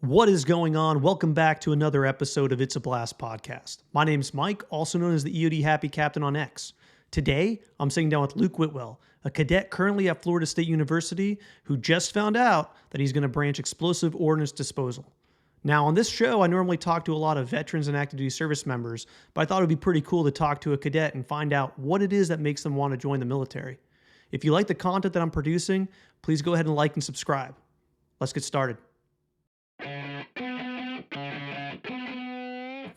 What is going on? Welcome back to another episode of It's a Blast podcast. My name's Mike, also known as the EOD Happy Captain on X. Today, I'm sitting down with Luke Whitwell, a cadet currently at Florida State University who just found out that he's going to branch Explosive Ordnance Disposal. Now, on this show, I normally talk to a lot of veterans and active duty service members, but I thought it would be pretty cool to talk to a cadet and find out what it is that makes them want to join the military. If you like the content that I'm producing, please go ahead and like and subscribe. Let's get started.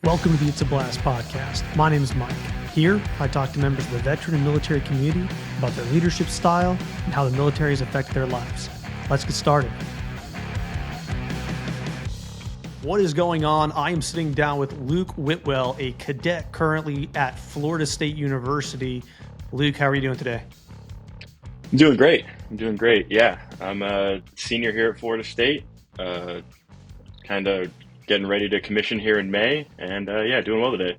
Welcome to the It's a Blast podcast. My name is Mike. Here, I talk to members of the veteran and military community about their leadership style and how the military has affected their lives. Let's get started. What is going on? I am sitting down with Luke Whitwell, a cadet currently at Florida State University. Luke, how are you doing today? I'm doing great. Yeah, I'm a senior here at Florida State. Kind of getting ready to commission here in May, and doing well today.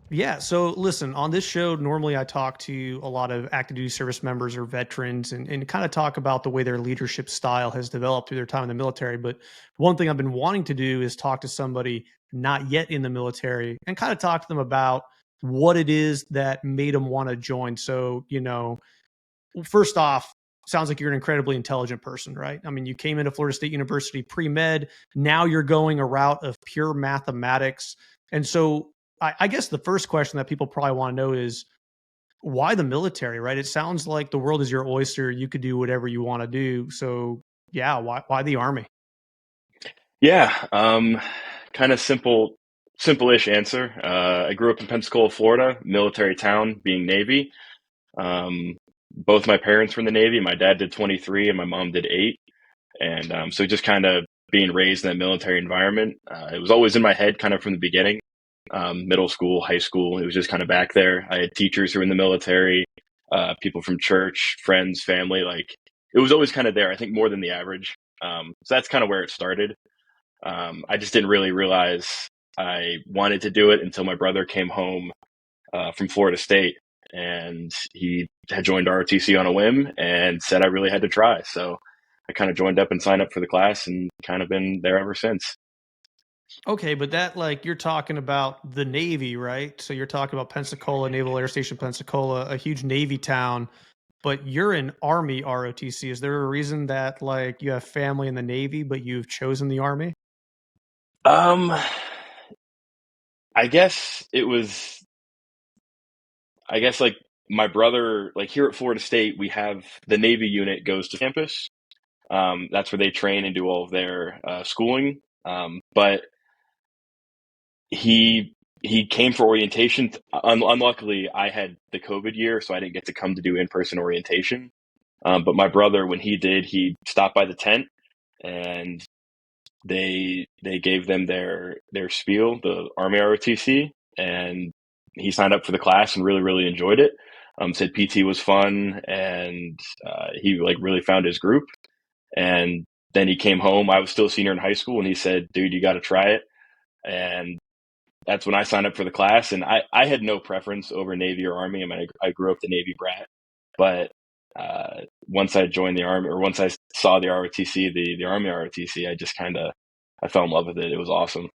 Yeah, so listen, on this show, normally I talk to a lot of active duty service members or veterans and kind of talk about the way their leadership style has developed through their time in the military. But one thing I've been wanting to do is talk to somebody not yet in the military and kind of talk to them about what it is that made them want to join. So, first off, sounds like you're an incredibly intelligent person, right? I mean, you came into Florida State University pre-med. Now you're going a route of pure mathematics. And so I guess the first question that people probably want to know is, why the military, right? It sounds like the world is your oyster. You could do whatever you want to do. So yeah, why the Army? Yeah, kind of simple-ish answer. I grew up in Pensacola, Florida, military town, being Navy. Both my parents were in the Navy. My dad did 23 and my mom did 8. And so just kind of being raised in that military environment, it was always in my head kind of from the beginning. Middle school, high school, it was just kind of back there. I had teachers who were in the military, people from church, friends, family. Like, it was always kind of there, I think more than the average. So that's kind of where it started. I just didn't really realize I wanted to do it until my brother came home from Florida State. And he had joined ROTC on a whim and said I really had to try. So I kind of joined up and signed up for the class and kind of been there ever since. Okay, but that, like, you're talking about the Navy, right? So you're talking about Pensacola, Naval Air Station Pensacola, a huge Navy town, but you're an Army ROTC. Is there a reason that, like, you have family in the Navy, but you've chosen the Army? I guess like my brother, like here at Florida State, we have the Navy unit goes to campus. That's where they train and do all of their schooling. But he came for orientation. Unluckily, I had the COVID year, so I didn't get to come to do in-person orientation. But my brother, when he did, he stopped by the tent and they gave them their spiel, the Army ROTC, and he signed up for the class and really, really enjoyed it. Said PT was fun, and he like really found his group. And then he came home. I was still a senior in high school, and he said, "Dude, you got to try it." And that's when I signed up for the class. And I had no preference over Navy or Army. I mean, I grew up the Navy brat, but once I joined the Army, or once I saw the ROTC, the Army ROTC, I fell in love with it. It was awesome.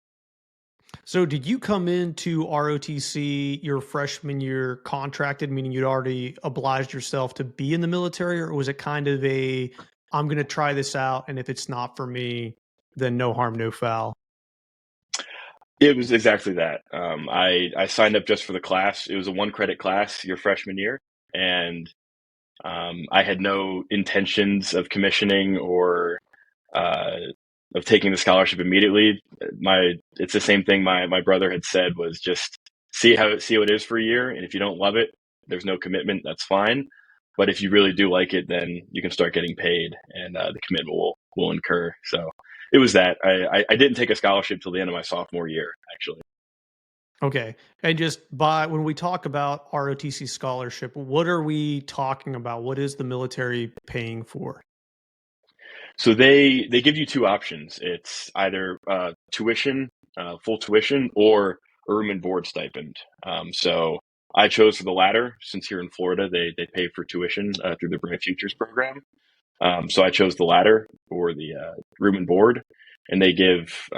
So did you come into ROTC your freshman year contracted, meaning you'd already obliged yourself to be in the military, or was it kind of I'm going to try this out, and if it's not for me, then no harm, no foul? It was exactly that. I signed up just for the class. It was a 1-credit class your freshman year, and I had no intentions of commissioning or of taking the scholarship immediately. It's the same thing my brother had said, was just see how it is for a year, and if you don't love it, there's no commitment. That's fine. But if you really do like it, then you can start getting paid, and the commitment will incur. So it was that. I didn't take a scholarship till the end of my sophomore year, actually. Okay. And just when we talk about ROTC scholarship, what are we talking about? What is the military paying for? So they give you 2 options. It's either tuition, full tuition, or a room and board stipend. So I chose for the latter, since here in Florida they pay for tuition through the Bright Futures program. So I chose the latter, or the room and board. and they give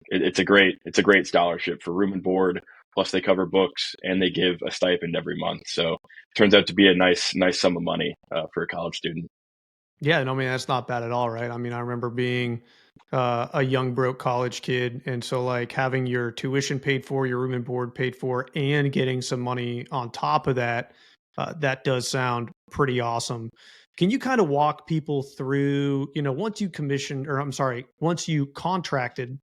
it's a great scholarship for room and board. Plus, they cover books and they give a stipend every month. So, it turns out to be a nice sum of money for a college student. Yeah, no, I mean, that's not bad at all, right? I mean, I remember being a young broke college kid, and so like having your tuition paid for, your room and board paid for, and getting some money on top of that, that does sound pretty awesome. Can you kind of walk people through, once you commissioned, or I'm sorry, once you contracted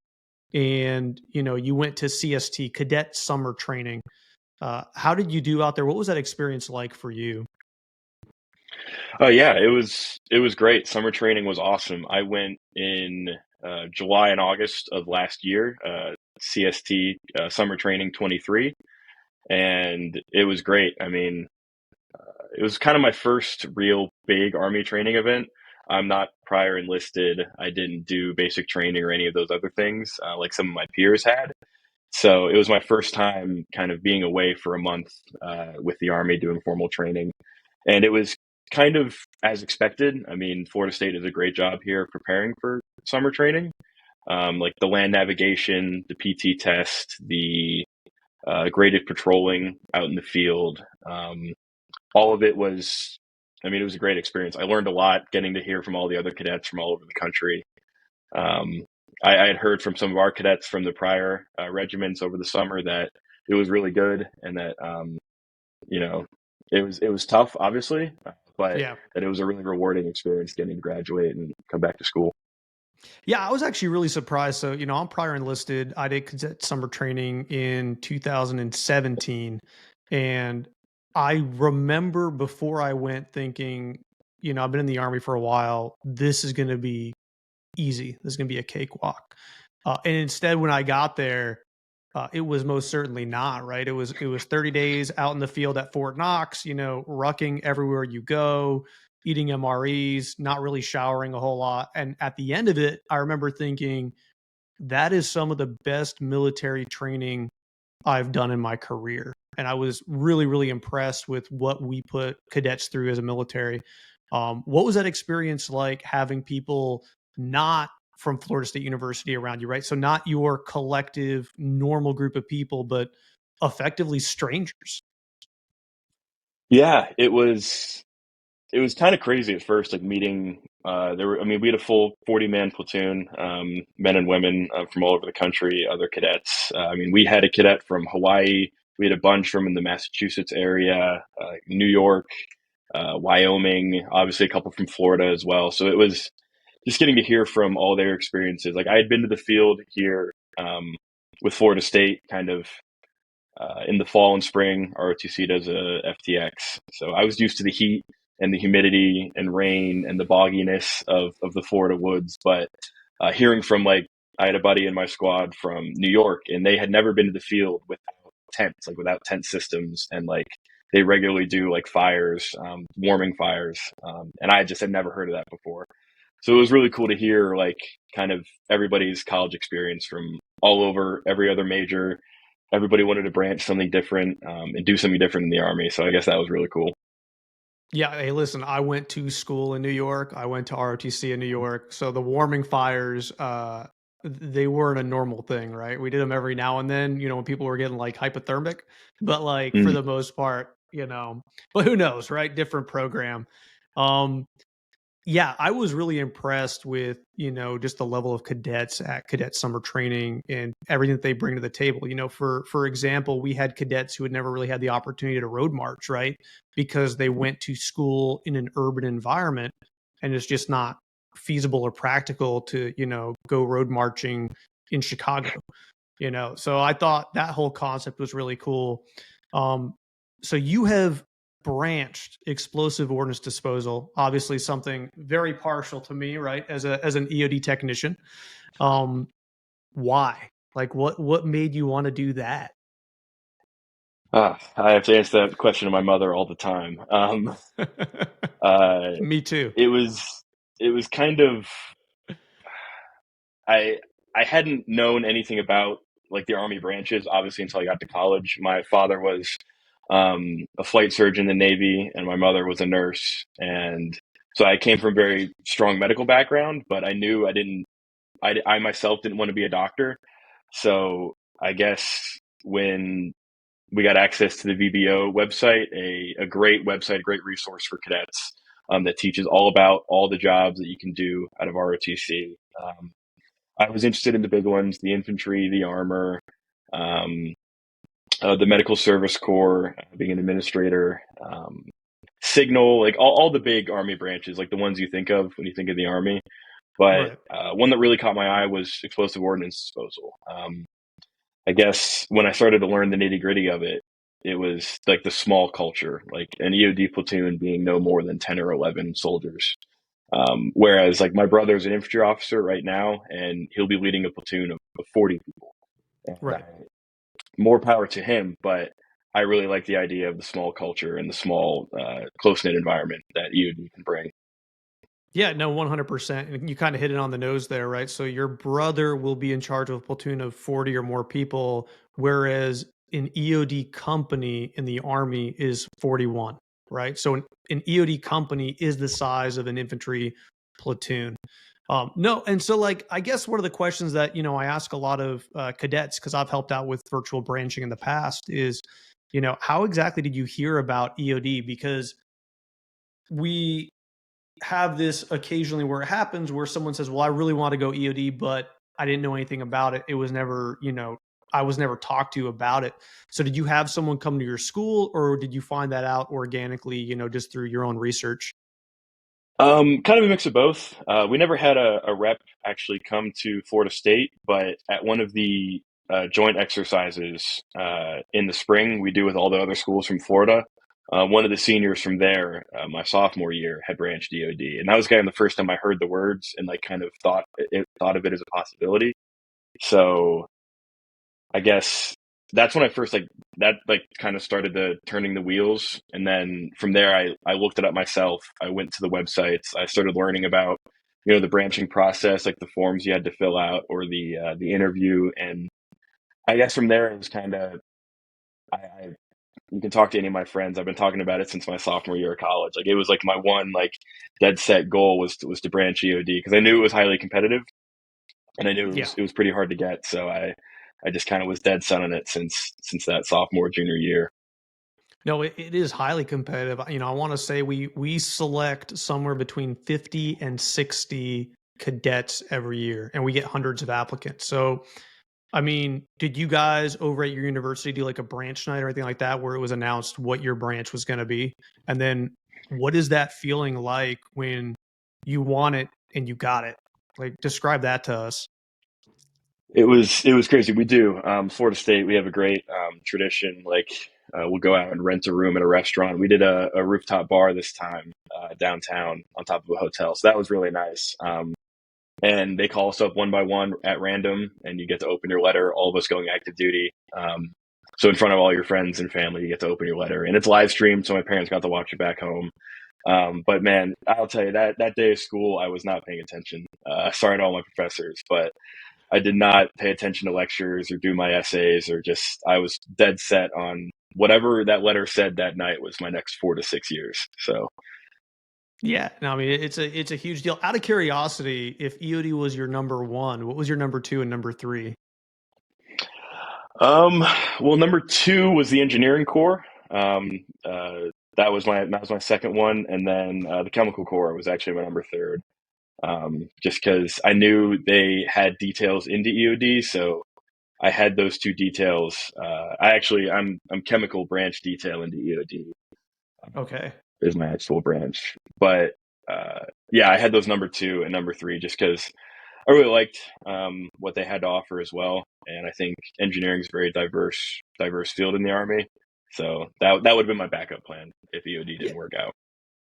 and you went to CST, Cadet Summer Training, how did you do out there? What was that experience like for you? Oh yeah, it was great. Summer training was awesome. I went in July and August of last year, CST Summer Training 23, and it was great. I mean, it was kind of my first real big Army training event. I'm not prior enlisted. I didn't do basic training or any of those other things like some of my peers had. So it was my first time kind of being away for a month with the Army doing formal training. And it was kind of as expected. I mean, Florida State does a great job here preparing for summer training. Like the land navigation, the PT test, the graded patrolling out in the field. All of it was, I mean, it was a great experience. I learned a lot getting to hear from all the other cadets from all over the country. Um, I had heard from some of our cadets from the prior regiments over the summer that it was really good and that you know it was tough, obviously, but Yeah. that it was a really rewarding experience getting to graduate and come back to school. Yeah, I was actually really surprised. So, I'm prior enlisted. I did cadet summer training in 2017. And I remember before I went thinking, I've been in the Army for a while. This is going to be easy. This is going to be a cakewalk. And instead, when I got there, it was most certainly not, right. It was 30 days out in the field at Fort Knox, rucking everywhere you go, eating MREs, not really showering a whole lot. And at the end of it, I remember thinking that is some of the best military training I've done in my career. And I was really, really impressed with what we put cadets through as a military. What was that experience like having people not from Florida State University around you, right? So not your collective normal group of people, but effectively strangers. Yeah, it was kind of crazy at first, like meeting. There were, I mean, we had a full 40-man platoon, men and women from all over the country, other cadets. I mean, we had a cadet from Hawaii. We had a bunch from in the Massachusetts area, New York, Wyoming, obviously a couple from Florida as well. So it was just getting to hear from all their experiences. Like I had been to the field here with Florida State, kind of in the fall and spring. ROTC does a FTX, so I was used to the heat and the humidity and rain and the bogginess of the Florida woods. But hearing from like I had a buddy in my squad from New York, and they had never been to the field without tents, like without tent systems, and like they regularly do like fires, warming fires, and I just had never heard of that before. So it was really cool to hear like kind of everybody's college experience from all over every other major. Everybody wanted to branch something different and do something different in the Army. So I guess that was really cool. Yeah, hey, listen, I went to school in New York. I went to ROTC in New York. So the warming fires, they weren't a normal thing, right? We did them every now and then, when people were getting like hypothermic, but like for Mm. the most part, but who knows, right? Different program. Um, Yeah, I was really impressed with, just the level of cadets at cadet summer training and everything that they bring to the table. For example, we had cadets who had never really had the opportunity to road march, right? Because they went to school in an urban environment and it's just not feasible or practical to, go road marching in Chicago, So I thought that whole concept was really cool. Um, so you have branched explosive ordnance disposal, obviously something very partial to me, right? As an EOD technician. Um, why? Like what made you want to do that? I have to answer that question to my mother all the time. Uh, Me too. it was kind of I I hadn't known anything about like the Army branches obviously until I got to college. My father was a flight surgeon in the Navy, and my mother was a nurse, and so I came from a very strong medical background. But I knew I myself didn't want to be a doctor. So I guess when we got access to the VBO website, a great website, a great resource for cadets that teaches all about all the jobs that you can do out of ROTC. I was interested in the big ones, the infantry, the armor, um, the medical service corps, being an administrator, signal, like all the big Army branches, like the ones you think of when you think of the Army. But Right. one that really caught my eye was Explosive Ordnance Disposal. I guess when I started to learn the nitty gritty of it, it was like the small culture, like an EOD platoon being no more than 10 or 11 soldiers. Whereas like my brother's an infantry officer right now, and he'll be leading a platoon of 40 people. And Right. more power to him, but I really like the idea of the small culture and the small, close knit environment that EOD can bring. Yeah, no, 100%. And you kind of hit it on the nose there, right? So your brother will be in charge of a platoon of 40 or more people, whereas an EOD company in the Army is 41, right? So an EOD company is the size of an infantry platoon. No, and so like I guess one of the questions that I ask a lot of cadets because I've helped out with virtual branching in the past is, how exactly did you hear about EOD? Because we have this occasionally where it happens where someone says, "Well, I really want to go EOD, but I didn't know anything about it. It was never, I was never talked to about it." So did you have someone come to your school or did you find that out organically, just through your own research? Kind of a mix of both. We never had a rep actually come to Florida State, but at one of the joint exercises in the spring we do with all the other schools from Florida, one of the seniors from there, my sophomore year, had branched DoD, and that was kind of the first time I heard the words and like kind of thought of it as a possibility. So I guess that's when I first like kind of started the turning the wheels. And then from there I looked it up myself. I went to the websites. I started learning about, the branching process, like the forms you had to fill out or the interview. And I guess from there it was kind of I you can talk to any of my friends. I've been talking about it since my sophomore year of college. Like it was like my one like dead set goal was to branch EOD because I knew it was highly competitive and I knew it Yeah. was pretty hard to get. So I just kind of was dead set on it since that sophomore junior year. No, it is highly competitive. I want to say we select somewhere between 50 and 60 cadets every year and we get hundreds of applicants. So I mean, did you guys over at your university do like a branch night or anything like that where it was announced what your branch was going to be? And then what is that feeling like when you want it and you got it? Like describe that to us. It was crazy. We do Florida State. We have a great tradition. Like we'll go out and rent a room at a restaurant. We did a rooftop bar this time downtown on top of a hotel, so that was really nice. And they call us up one by one at random, and you get to open your letter. All of us going active duty. So in front of all your friends and family, you get to open your letter, and it's live streamed, so my parents got to watch it back home. But man, I'll tell you that day of school, I was not paying attention. Sorry to all my professors, but I did not pay attention to lectures or do my essays or just I was dead set on whatever that letter said that night was my next 4 to 6 years. So Yeah, no, I mean it's a huge deal. Out of curiosity, if EOD was your number one, what was your number two and number three? um well number two was the engineering corps. That was my second one, and then the chemical corps was actually my number third. Just because I knew they had details into EOD, so I had those two details. I'm chemical branch detail into EOD. Okay. Is my actual branch. But yeah, I had those number two and number three just because I really liked what they had to offer as well. And I think engineering is a very diverse field in the Army. So that would have been my backup plan if EOD Yeah. didn't work out.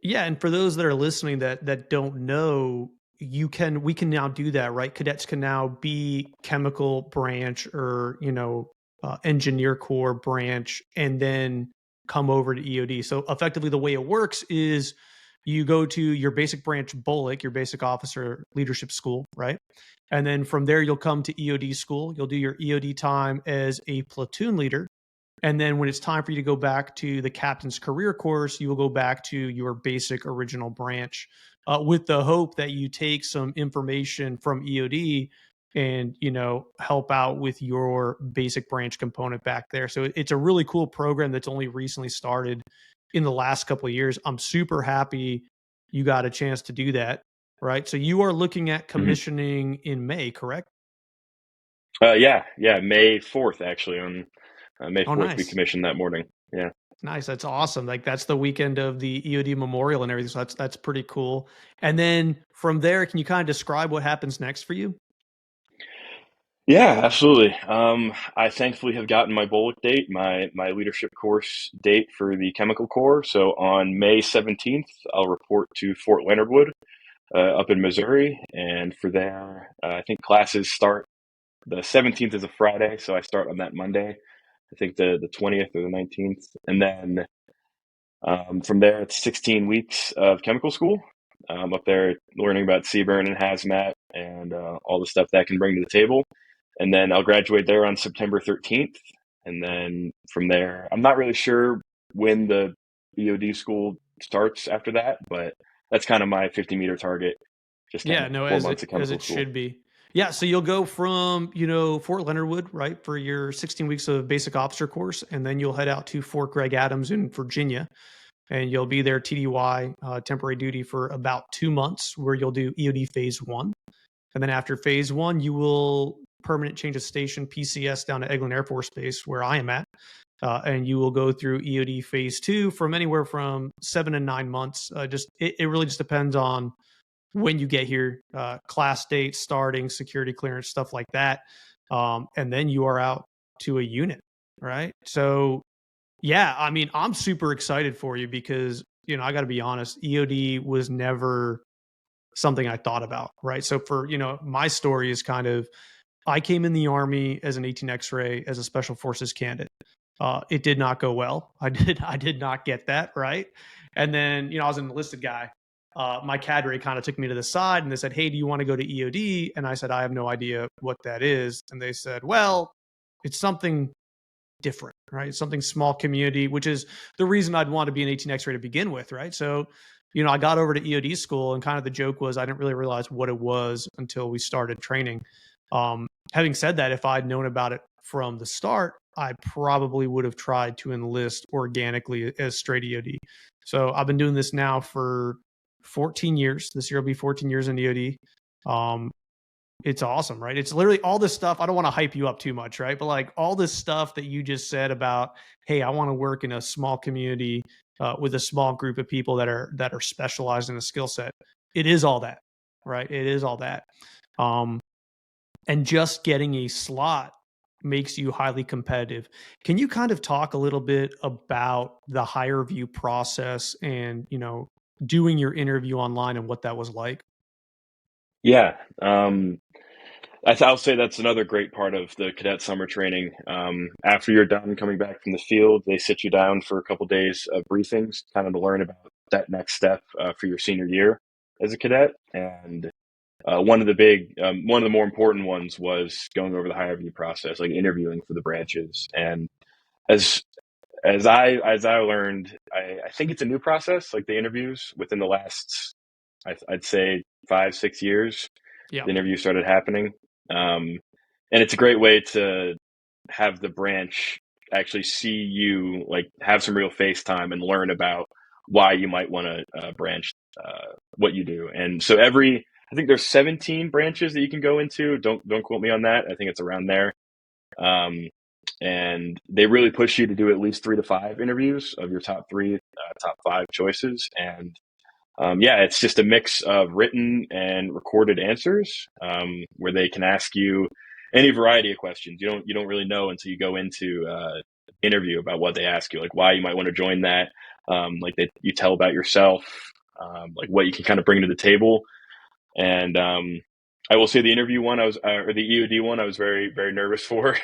Yeah, and for those that are listening that don't know, we can now do that, right? Cadets can now be chemical branch or engineer corps branch, and then come over to EOD. So effectively, the way it works is you go to your basic branch BOLIC, your basic officer leadership school, right? And then from there, you'll come to EOD school. You'll do your EOD time as a platoon leader, and then when it's time for you to go back to the captain's career course, you will go back to your basic original branch. with the hope that you take some information from EOD and, help out with your basic branch component back there. So it's a really cool program that's only recently started in the last couple of years. I'm super happy you got a chance to do that. Right. So you are looking at Mhm. commissioning in May, correct? Yeah, May 4th, actually. On May Oh, 4th, we nice. commissioned that morning. Yeah. Nice. That's awesome. Like that's the weekend of the EOD memorial and everything. So that's pretty cool. And then from there, can you kind of describe what happens next for you? Yeah, absolutely. I thankfully have gotten my BOLIC date, my leadership course date for the chemical corps. So on May 17th, I'll report to Fort Leonard Wood, up in Missouri. And for there, I think classes start the 17th is a Friday, so I start on that Monday. I think the 20th or the 19th. And then from there, it's 16 weeks of chemical school. Up there learning about CBRN and hazmat and all the stuff that can bring to the table. And then I'll graduate there on September 13th. And then from there, I'm not really sure when the EOD school starts after that, but that's kind of my 50-meter target, just kind Yeah, of no, 4 months of as chemical it school. should be. Yeah, so you'll go from, Fort Leonard Wood, right, for your 16 weeks of basic officer course, and then you'll head out to Fort Greg Adams in Virginia, and you'll be there TDY, temporary duty for about 2 months, where you'll do EOD phase one. And then after phase one, you will permanent change of station PCS down to Eglin Air Force Base, where I am at. And you will go through EOD phase two from anywhere from 7 to 9 months. It really just depends on when you get here, class date, starting, security clearance, stuff like that. And then you are out to a unit, right? So, yeah, I mean, I'm super excited for you because, I got to be honest, EOD was never something I thought about, right? So, for, my story is kind of, I came in the Army as an 18 X-ray as a Special Forces candidate. It did not go well. I did not get that right. And then I was an enlisted guy. My cadre kind of took me to the side and they said, "Hey, do you want to go to EOD?" And I said, "I have no idea what that is." And they said, "Well, it's something different, right? It's something small community," which is the reason I'd want to be an 18 X-ray to begin with, right? So, I got over to EOD school and kind of the joke was I didn't really realize what it was until we started training. Having said that, if I'd known about it from the start, I probably would have tried to enlist organically as straight EOD. So I've been doing this now for 14 years. This year will be 14 years in EOD. Um, it's awesome, right? It's literally all this stuff. I don't want to hype you up too much, right? But like all this stuff that you just said about, hey, I want to work in a small community with a small group of people that are specialized in a skill set. It is all that, right? It is all that. Um, and just getting a slot makes you highly competitive. Can you kind of talk a little bit about the hire view process and, doing your interview online and what that was like? Yeah. I'll say that's another great part of the cadet summer training. After you're done coming back from the field, they sit you down for a couple days of briefings, kind of to learn about that next step for your senior year as a cadet. And one of the more important ones was going over the hire review process, like interviewing for the branches. And as as I learned, I think it's a new process, like the interviews within the last, I'd say 5 6 years Yeah. the interview started happening. Um, and it's a great way to have the branch actually see you, like have some real face time and learn about why you might want to branch what you do. And so I think there's 17 branches that you can go into. Don't quote me on that. I think it's around there. Um, and they really push you to do at least 3 to 5 interviews of your top three, top five choices. And yeah, it's just a mix of written and recorded answers, where they can ask you any variety of questions. You don't really know until you go into interview about what they ask you, like why you might want to join that, like that you tell about yourself, like what you can kind of bring to the table. And I will say the interview one I was or the EOD one I was very very nervous for,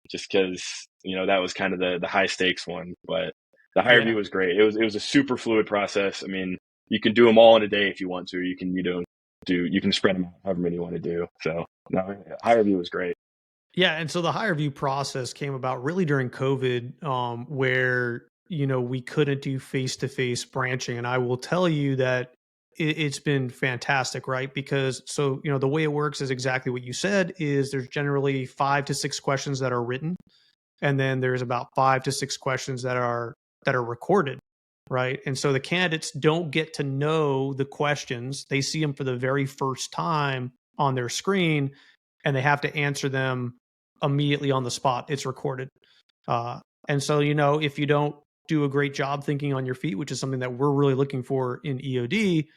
just because that was kind of the high stakes one. But the higher view Yeah. was great. It was a super fluid process. I mean, you can do them all in a day if you want to. You can spread them out however many you want to do. So no, higher view was great. Yeah, and so the hire view process came about really during COVID, where we couldn't do face to face branching, and I will tell you that it's been fantastic, right? Because so, the way it works is exactly what you said is there's generally 5 to 6 questions that are written, and then there's about 5 to 6 questions that are recorded, right? And so the candidates don't get to know the questions. They see them for the very first time on their screen, and they have to answer them immediately on the spot. It's recorded. And so, if you don't do a great job thinking on your feet, which is something that we're really looking for in EOD,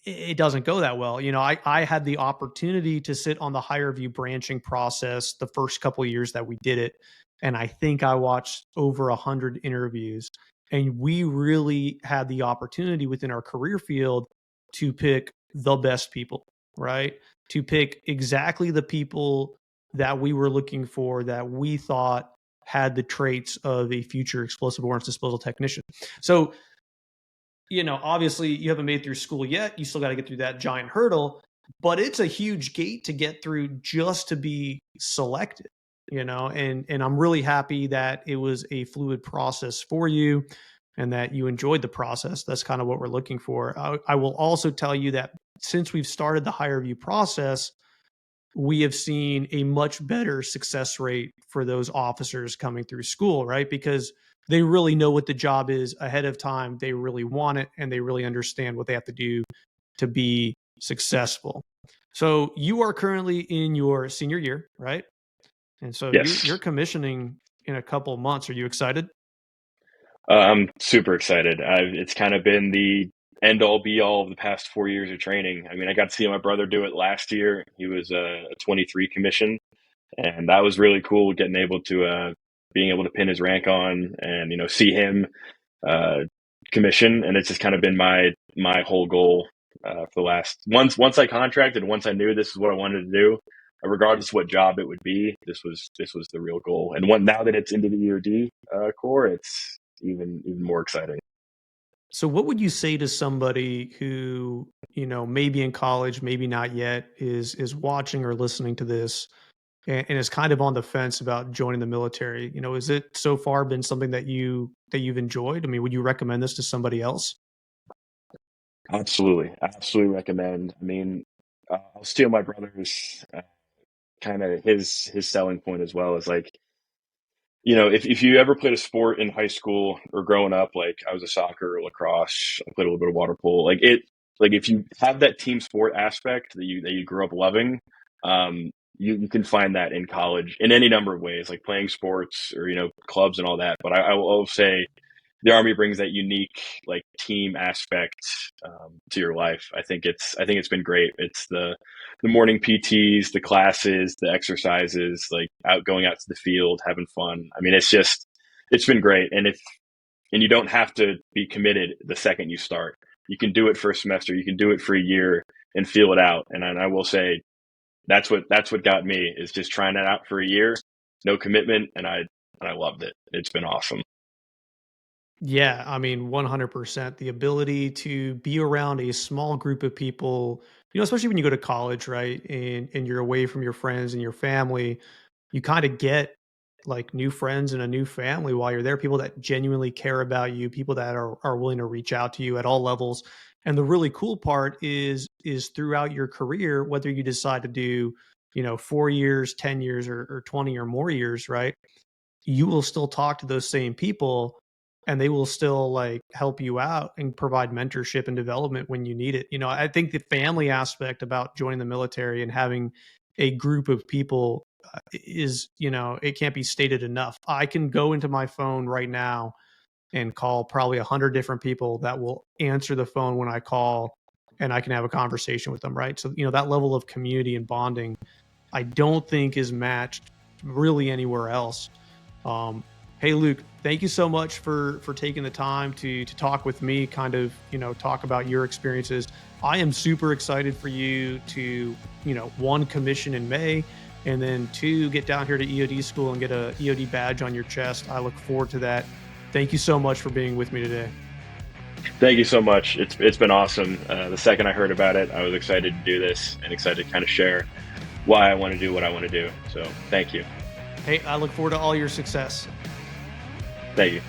it doesn't go that well. I had the opportunity to sit on the higher view branching process the first couple of years that we did it. And I think I watched over 100 interviews. And we really had the opportunity within our career field to pick the best people, right? To pick exactly the people that we were looking for, that we thought had the traits of a future explosive ordnance disposal technician. So, obviously you haven't made it through school yet. You still got to get through that giant hurdle, but it's a huge gate to get through just to be selected, and I'm really happy that it was a fluid process for you and that you enjoyed the process. That's kind of what we're looking for. I will also tell you that since we've started the higher view process, we have seen a much better success rate for those officers coming through school, right? Because they really know what the job is ahead of time. They really want it, and they really understand what they have to do to be successful. So you are currently in your senior year, right? And so Yes. you're commissioning in a couple of months. Are you excited? I'm super excited. It's kind of been the end all be all of the past 4 years of training. I mean, I got to see my brother do it last year. He was a 23 commission, and that was really cool. Getting able to being able to pin his rank on and see him uh, commission, and it's just kind of been my whole goal for the last once I contracted, once I knew this is what I wanted to do, regardless of what job it would be. This was the real goal, and now that it's into the EOD Corps, it's even more exciting. So what would you say to somebody who, maybe in college, maybe not yet, is watching or listening to this and is kind of on the fence about joining the military? Is it so far been something that you've enjoyed? I mean, would you recommend this to somebody else? Absolutely, absolutely recommend. I mean, I'll steal my brother's kind of his selling point as well. Is like, if you ever played a sport in high school or growing up, like I was a soccer or lacrosse, I played a little bit of water polo. Like if you have that team sport aspect that you grew up loving, you can find that in college in any number of ways, like playing sports or clubs and all that. But I will say the Army brings that unique like team aspect to your life. I think it's been great. It's the morning PTs, the classes, the exercises, like going out to the field, having fun. I mean, it's been great. And you don't have to be committed the second you start. You can do it for a semester. You can do it for a year and feel it out. And I will say that's what got me, is just trying it out for a year, no commitment, and I loved it. It's been awesome. Yeah, I mean, 100%. The ability to be around a small group of people, especially when you go to college, right? And you're away from your friends and your family, you kind of get like new friends and a new family while you're there, people that genuinely care about you, people that are willing to reach out to you at all levels. And the really cool part is throughout your career, whether you decide to do, 4 years, 10 years, or 20 or more years, right? You will still talk to those same people, and they will still like help you out and provide mentorship and development when you need it. I think the family aspect about joining the military and having a group of people is, it can't be stated enough. I can go into my phone right now and call probably 100 different people that will answer the phone when I call, and I can have a conversation with them, right? So, that level of community and bonding, I don't think is matched really anywhere else. Um, hey, Luke, thank you so much for taking the time to talk with me, kind of, talk about your experiences. I am super excited for you to, one, commission in May, and then two, get down here to EOD school and get a EOD badge on your chest. I look forward to that. Thank you so much for being with me today. Thank you so much. It's been awesome. The second I heard about it, I was excited to do this and excited to kind of share why I want to do what I want to do. So thank you. Hey, I look forward to all your success. Thank you.